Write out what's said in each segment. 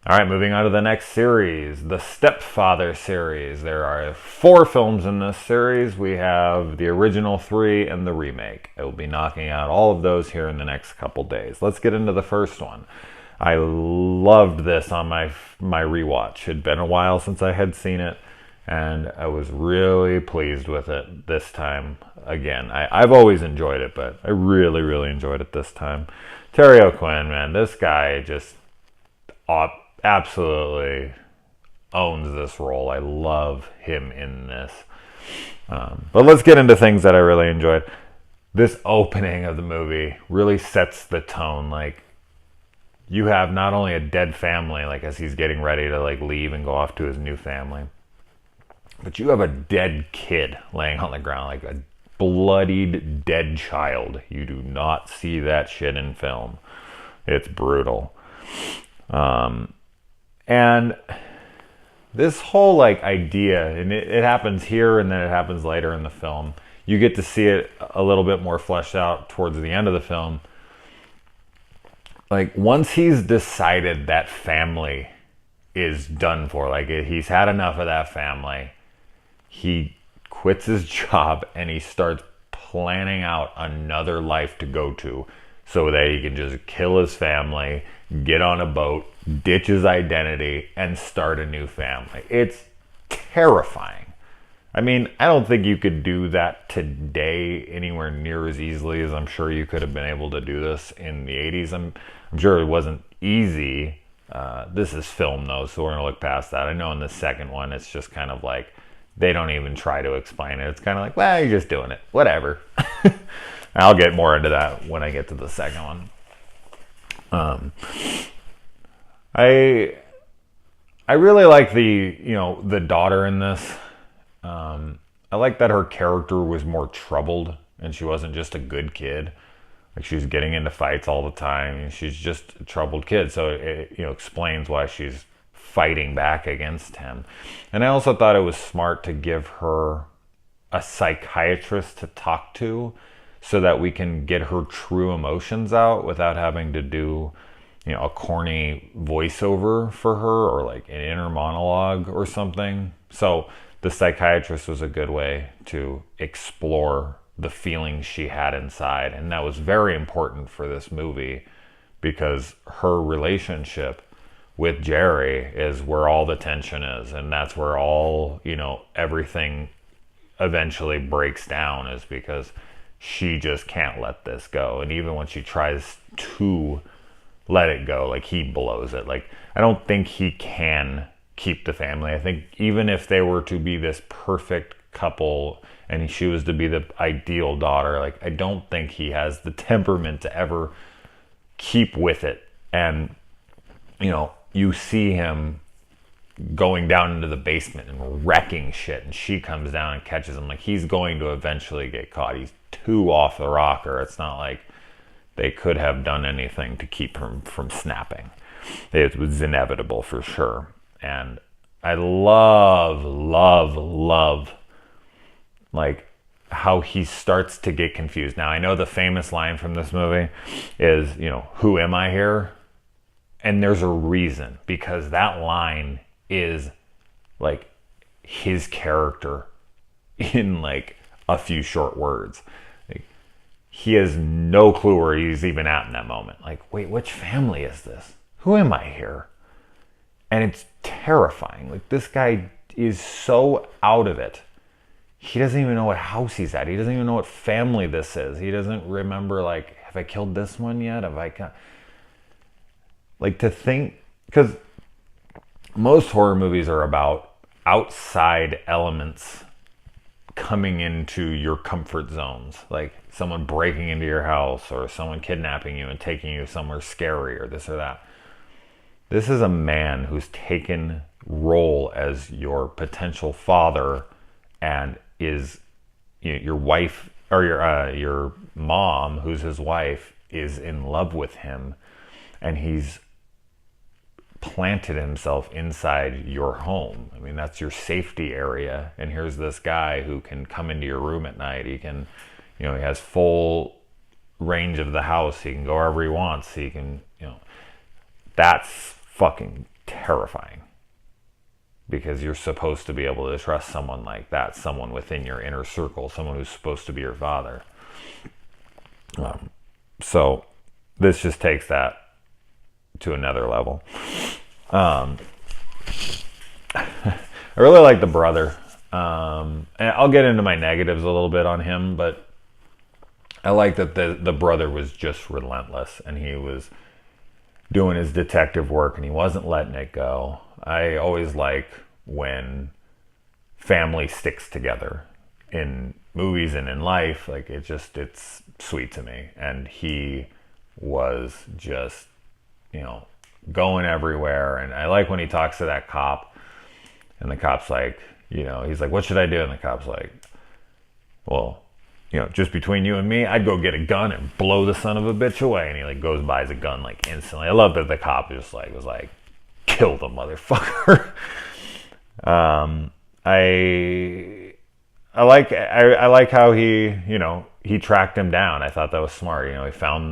All right, moving on to the next series, the Stepfather series. There are 4 films in this series. We have the original 3 and the remake. I will be knocking out all of those here in the next couple days. Let's get into the first one. I loved this on my rewatch. It had been a while since I had seen it, and I was really pleased with it this time again. I've always enjoyed it, but I really, really enjoyed it this time. Terry O'Quinn, man, this guy just absolutely owns this role. I love him in this. But let's get into things that I really enjoyed. This opening of the movie really sets the tone. Like, you have not only a dead family, like as he's getting ready to like leave and go off to his new family, but you have a dead kid laying on the ground, like a bloodied dead child. You do not see that shit in film. It's brutal. And this whole like idea, and it happens here and then it happens later in the film. You get to see it a little bit more fleshed out towards the end of the film. Like, once he's decided that family is done for, like he's had enough of that family, he quits his job and he starts planning out another life to go to so that he can just kill his family, get on a boat, ditch his identity, and start a new family. It's terrifying. I mean, I don't think you could do that today anywhere near as easily as I'm sure you could have been able to do this in the 80s. I'm sure it wasn't easy. This is film, though, so we're going to look past that. I know in the second one, it's just kind of like, they don't even try to explain it. It's kind of like, well, you're just doing it. Whatever. I'll get more into that when I get to the second one. I really like the daughter in this. I like that her character was more troubled and she wasn't just a good kid. Like, she was getting into fights all the time and she's just a troubled kid. So it explains why she's fighting back against him. And I also thought it was smart to give her a psychiatrist to talk to so that we can get her true emotions out without having to do a corny voiceover for her or like an inner monologue or something. So the psychiatrist was a good way to explore the feelings she had inside. And that was very important for this movie because her relationship with Jerry is where all the tension is. And that's where all, everything eventually breaks down, is because she just can't let this go. And even when she tries to let it go, like, he blows it. Like, I don't think he can keep the family. I think even if they were to be this perfect couple and she was to be the ideal daughter, like, I don't think he has the temperament to ever keep with it. And you see him going down into the basement and wrecking shit, and she comes down and catches him. Like, he's going to eventually get caught. He's too off the rocker. It's not like they could have done anything to keep him from snapping. It was inevitable for sure. And I love like how he starts to get confused. Now, I know the famous line from this movie is, who am I here? And there's a reason, because that line is like his character in like a few short words. Like, he has no clue where he's even at in that moment. Like, wait, which family is this? Who am I here? And it's terrifying. Like, this guy is so out of it. He doesn't even know what house he's at. He doesn't even know what family this is. He doesn't remember, like, have I killed this one yet? Have I... Like, to think... Because most horror movies are about outside elements coming into your comfort zones. Like, someone breaking into your house or someone kidnapping you and taking you somewhere scary or this or that. This is a man who's taken role as your potential father and is your wife, or your mom, who's his wife, is in love with him, and he's planted himself inside your home. I mean, that's your safety area, and here's this guy who can come into your room at night. He can, he has full range of the house. He can go wherever he wants. He can, that's fucking terrifying, because you're supposed to be able to trust someone like that, someone within your inner circle, someone who's supposed to be your father. So this just takes that to another level. I really like the brother. And I'll get into my negatives a little bit on him, but I like that the brother was just relentless, and he was doing his detective work, and he wasn't letting it go. I always like when family sticks together in movies and in life. Like, it's sweet to me. And he was just, going everywhere. And I like when he talks to that cop, and the cop's like, he's like, what should I do? And the cop's like, well, just between you and me, I'd go get a gun and blow the son of a bitch away. And he like goes buys a gun like instantly. I love that the cop just like was like, kill the motherfucker. I like how he tracked him down. I thought that was smart. He found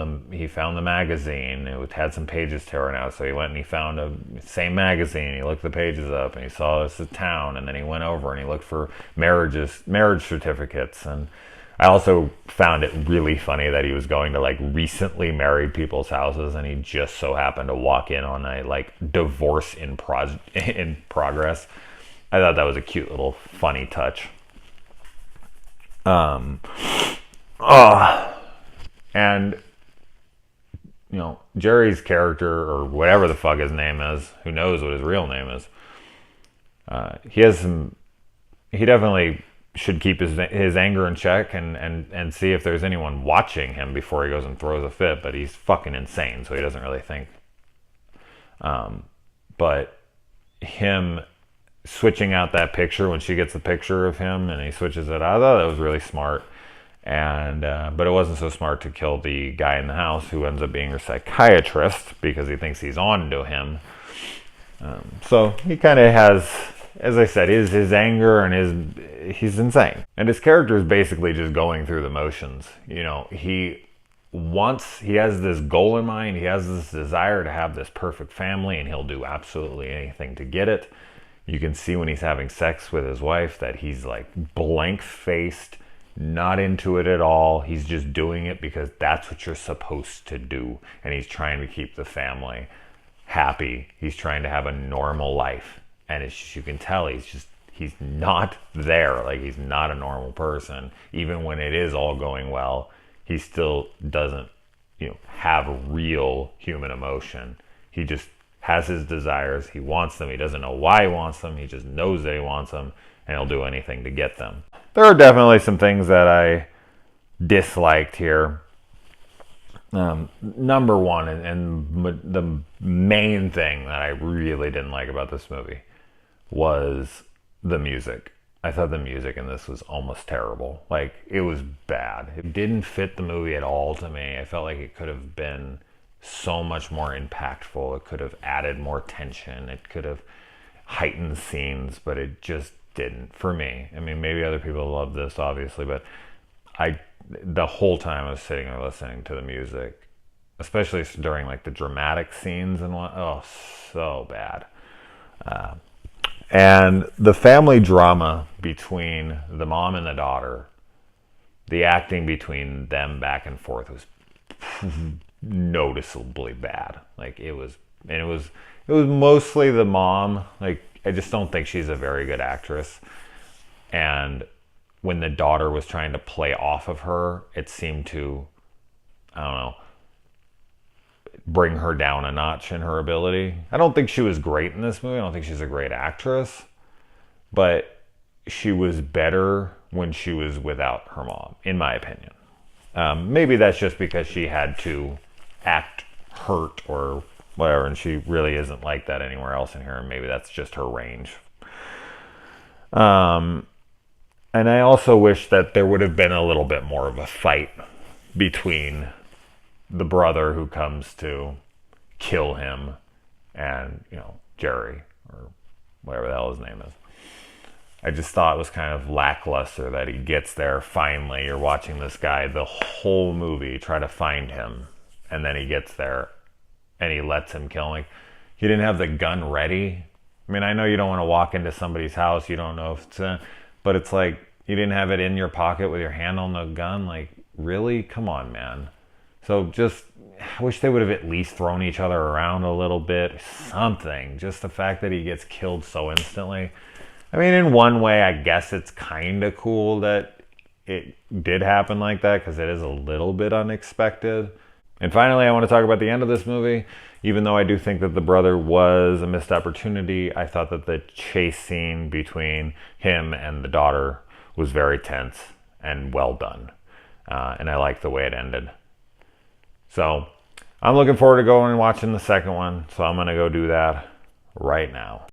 the magazine. It had some pages torn out, so he went and he found the same magazine. He looked the pages up, and he saw this a town, and then he went over and he looked for marriage certificates. And I also found it really funny that he was going to like recently married people's houses, and he just so happened to walk in on a like divorce in progress. I thought that was a cute little funny touch. And Jerry's character, or whatever the fuck his name is, who knows what his real name is, he definitely should keep his anger in check and see if there's anyone watching him before he goes and throws a fit. But he's fucking insane, so he doesn't really think. But him switching out that picture when she gets the picture of him and he switches it out, I thought that was really smart. And but it wasn't so smart to kill the guy in the house, who ends up being her psychiatrist, because he thinks he's on to him. So he kind of has, as I said, his anger, and he's insane. And his character is basically just going through the motions. He has this goal in mind. He has this desire to have this perfect family, and he'll do absolutely anything to get it. You can see when he's having sex with his wife that he's like blank-faced, not into it at all. He's just doing it because that's what you're supposed to do. And he's trying to keep the family happy. He's trying to have a normal life. And it's just, you can tell he's not there. Like, he's not a normal person. Even when it is all going well, he still doesn't, have real human emotion. He just has his desires. He wants them. He doesn't know why he wants them. He just knows that he wants them, and he'll do anything to get them. There are definitely some things that I disliked here. Number one, and the main thing that I really didn't like about this movie was the music. I thought the music in this was almost terrible. Like, it was bad. It didn't fit the movie at all to me. I felt like it could have been so much more impactful. It could have added more tension. It could have heightened scenes, but it just didn't for me. I mean, maybe other people love this, obviously, but the whole time I was sitting there listening to the music, especially during like the dramatic scenes and so bad. And the family drama between the mom and the daughter, the acting between them back and forth was noticeably bad. Like, it was mostly the mom. Like, I just don't think she's a very good actress. And when the daughter was trying to play off of her, it seemed to, I don't know, bring her down a notch in her ability. I don't think she was great in this movie. I don't think she's a great actress. But she was better when she was without her mom, in my opinion. Maybe that's just because she had to act hurt or whatever, and she really isn't like that anywhere else in here, and maybe that's just her range. And I also wish that there would have been a little bit more of a fight between the brother who comes to kill him and, Jerry, or whatever the hell his name is. I just thought it was kind of lackluster that he gets there finally. You're watching this guy the whole movie try to find him, and then he gets there and he lets him kill him. Like, he didn't have the gun ready. I mean, I know you don't want to walk into somebody's house. You don't know if it's but it's like you didn't have it in your pocket with your hand on the gun. Like, really? Come on, man. So just, I wish they would have at least thrown each other around a little bit. Something. Just the fact that he gets killed so instantly. I mean, in one way, I guess it's kind of cool that it did happen like that because it is a little bit unexpected. And finally, I want to talk about the end of this movie. Even though I do think that the brother was a missed opportunity, I thought that the chase scene between him and the daughter was very tense and well done. And I liked the way it ended. So I'm looking forward to going and watching the second one. So I'm going to go do that right now.